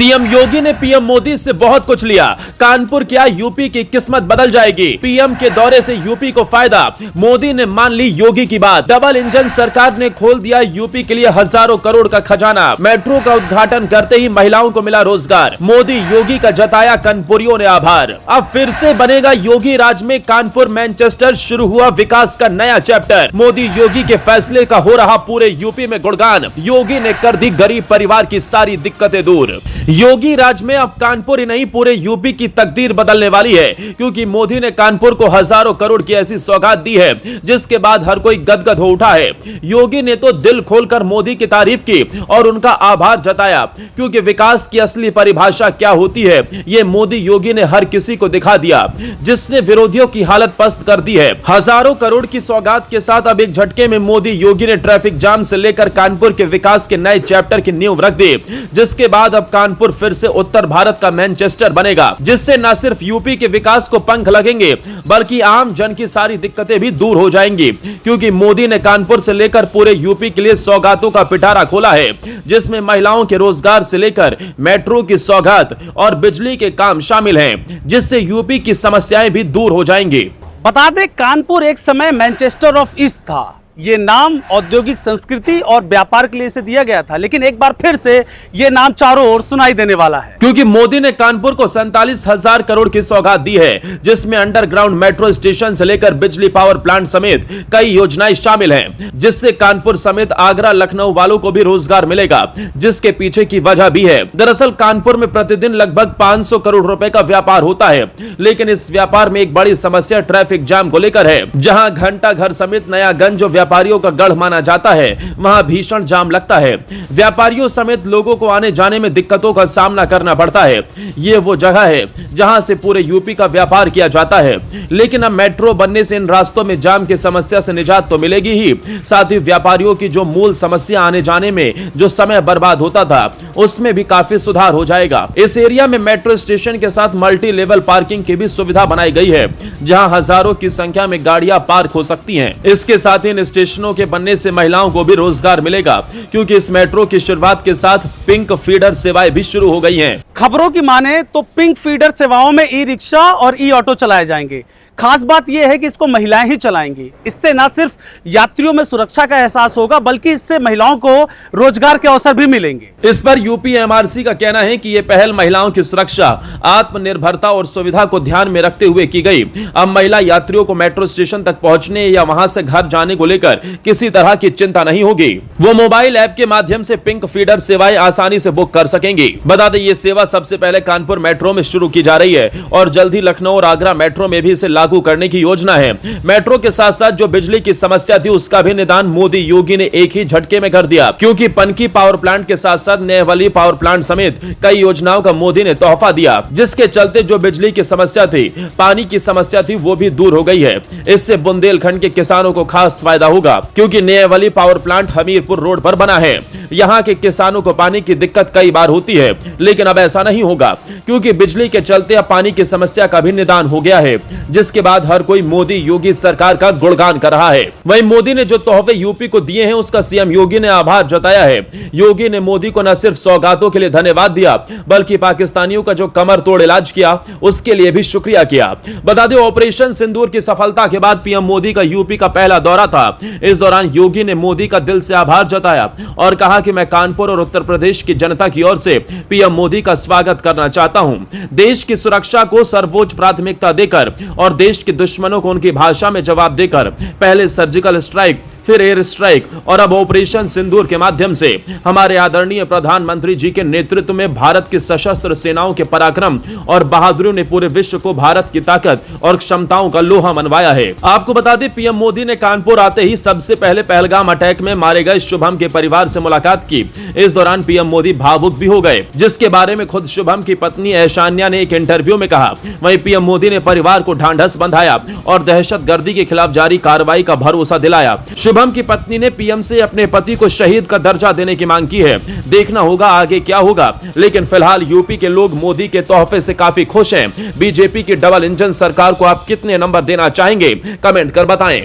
CM योगी ने PM Modi से बहुत कुछ लिया। कानपुर क्या यूपी की किस्मत बदल जाएगी। पीएम के दौरे से यूपी को फायदा। मोदी ने मान ली योगी की बात। डबल इंजन सरकार ने खोल दिया यूपी के लिए हजारों करोड़ का खजाना। मेट्रो का उद्घाटन करते ही महिलाओं को मिला रोजगार। मोदी योगी का जताया कानपुरियों ने आभार। अब फिर से बनेगा योगी राज में कानपुर मैनचेस्टर। शुरू हुआ विकास का नया चैप्टर। मोदी योगी के फैसले का हो रहा पूरे यूपी में गुणगान। योगी ने कर दी गरीब परिवार की सारी दिक्कतें दूर। योगी राज में अब कानपुर ही नहीं पूरे यूपी की तकदीर बदलने वाली है, क्योंकि मोदी ने कानपुर को हजारों करोड़ की ऐसी सौगात दी है जिसके बाद हर कोई गदगद हो उठा है। योगी ने तो दिल खोलकर मोदी की तारीफ की और उनका आभार जताया, क्योंकि विकास की असली परिभाषा क्या होती है ये मोदी योगी ने हर किसी को दिखा दिया, जिसने विरोधियों की हालत पस्त कर दी है। हजारों करोड़ की सौगात के साथ अब एक झटके में मोदी योगी ने ट्रैफिक जाम से लेकर कानपुर के विकास के नए चैप्टर की नींव रख दी, जिसके बाद अब कानपुर फिर से उत्तर भारत का मैनचेस्टर बनेगा, जिससे न सिर्फ यूपी के विकास को पंख लगेंगे बल्कि आम जन की सारी दिक्कतें भी दूर हो जाएंगी, क्योंकि मोदी ने कानपुर से लेकर पूरे यूपी के लिए सौगातों का पिटारा खोला है, जिसमें महिलाओं के रोजगार से लेकर मेट्रो की सौगात और बिजली के काम शामिल हैं, जिससे यूपी की समस्याएं भी दूर हो जाएंगी। बता दें, कानपुर एक समय मैनचेस्टर ऑफ ईस्ट था। ये नाम औद्योगिक संस्कृति और व्यापार के लिए इसे दिया गया था, लेकिन एक बार फिर से ये नाम चारों ओर सुनाई देने वाला है, क्योंकि मोदी ने कानपुर को 47,000 करोड़ की सौगात दी है, जिसमें अंडरग्राउंड मेट्रो स्टेशन से लेकर बिजली पावर प्लांट समेत कई योजनाएं शामिल हैं, जिससे कानपुर समेत आगरा लखनऊ वालों को भी रोजगार मिलेगा, जिसके पीछे की वजह भी है। दरअसल कानपुर में प्रतिदिन लगभग 500 करोड़ रुपए का व्यापार होता है, लेकिन इस व्यापार में एक बड़ी समस्या ट्रैफिक जाम को लेकर है। जहां घंटा घर समेत नयागंज जो व्यापारियों का गढ़ माना जाता है, वहां भीषण जाम लगता है। व्यापारियों समेत लोगों को आने जाने में दिक्कतों का सामना करना पड़ता है। ये वो जगह है जहां से पूरे यूपी का व्यापार किया जाता है, लेकिन अब मेट्रो बनने से इन रास्तों में जाम की समस्या से निजात तो मिलेगी ही, साथ ही व्यापारियों की जो मूल समस्या आने जाने में जो समय बर्बाद होता था उसमें भी काफी सुधार हो जाएगा। इस एरिया में मेट्रो स्टेशन के साथ मल्टी लेवल पार्किंग की भी सुविधा बनाई गई है, जहां हजारों की संख्या में गाड़ियां पार्क हो सकती हैं। इसके साथ ही स्टेशनों के बनने से महिलाओं को भी रोजगार मिलेगा, क्योंकि इस मेट्रो की शुरुआत के साथ पिंक फीडर सेवाएं भी शुरू हो गई हैं। खबरों की माने तो पिंक फीडर सेवाओं में ई रिक्शा और ई ऑटो चलाए जाएंगे। खास बात यह है कि इसको महिलाएं ही चलाएंगी। इससे न सिर्फ यात्रियों में सुरक्षा का एहसास होगा, बल्कि इससे महिलाओं को रोजगार के अवसर भी मिलेंगे। इस पर यूपी एमआरसी का कहना है कि यह पहल महिलाओं की सुरक्षा, आत्मनिर्भरता और सुविधा को ध्यान में रखते हुए की गई। अब महिला यात्रियों को मेट्रो स्टेशन तक पहुंचने या वहां से घर जाने को लेकर किसी तरह की चिंता नहीं होगी। वो मोबाइल ऐप के माध्यम से पिंक फीडर सेवाएं आसानी से बुक कर सकेंगी। बता दें, ये सेवा सबसे पहले कानपुर मेट्रो में शुरू की जा रही है और जल्द ही लखनऊ और आगरा मेट्रो में भी इसे लागू करने की योजना है। मेट्रो के साथ साथ जो बिजली की समस्या थी उसका भी निदान मोदी योगी ने एक ही झटके में कर दिया, क्योंकि पनकी पावर प्लांट के साथ साथ नेवली पावर प्लांट समेत कई योजनाओं का मोदी ने तोहफा दिया, जिसके चलते जो बिजली की समस्या थी, पानी की समस्या थी, वो भी दूर हो गई है। इससे बुंदेलखंड के किसानों को खास फायदा होगा, क्योंकि Neyveli power plant Hamirpur road पर बना है। यहाँ के किसानों को पानी की दिक्कत कई बार होती है, लेकिन अब ऐसा नहीं होगा, क्योंकि बिजली के चलते अब पानी की समस्या का भी निदान हो गया है, जिसके बाद हर कोई मोदी योगी सरकार का गुणगान कर रहा है। वहीं मोदी ने जो तोहफे यूपी को दिए हैं उसका सीएम योगी ने आभार जताया है। योगी ने मोदी को न सिर्फ सौगातों के लिए धन्यवाद दिया, बल्कि पाकिस्तानियों का जो कमर तोड़ इलाज किया उसके लिए भी शुक्रिया किया। बता दें, ऑपरेशन सिंदूर की सफलता के बाद पीएम मोदी का यूपी का पहला दौरा था। इस दौरान योगी ने मोदी का दिल से आभार जताया और कहा कि मैं कानपुर और उत्तर प्रदेश की जनता की ओर से पीएम मोदी का स्वागत करना चाहता हूं। देश की सुरक्षा को सर्वोच्च प्राथमिकता देकर और देश के दुश्मनों को उनकी भाषा में जवाब देकर पहले सर्जिकल स्ट्राइक, फिर एयर स्ट्राइक और अब ऑपरेशन सिंदूर के माध्यम से हमारे आदरणीय प्रधानमंत्री जी के नेतृत्व में भारत की सशस्त्र सेनाओं के पराक्रम और बहादुरी ने पूरे विश्व को भारत की ताकत और क्षमताओं का लोहा मनवाया है। आपको बता दें, पीएम मोदी ने कानपुर आते ही सबसे पहले पहलगाम अटैक में मारे गए शुभम के परिवार से मुलाकात की। इस दौरान पीएम मोदी भावुक भी हो गए, जिसके बारे में खुद शुभम की पत्नी ऐशान्या ने एक इंटरव्यू में कहा। वहीं पीएम मोदी ने परिवार को ढांढस बंधाया और दहशतगर्दी के खिलाफ जारी कार्रवाई का भरोसा दिलाया। शुभम की पत्नी ने पीएम से अपने पति को शहीद का दर्जा देने की मांग की है। देखना होगा आगे क्या होगा, लेकिन फिलहाल यूपी के लोग मोदी के तोहफे से काफी खुश हैं। बीजेपी की डबल इंजन सरकार को आप कितने नंबर देना चाहेंगे, कमेंट कर बताएं।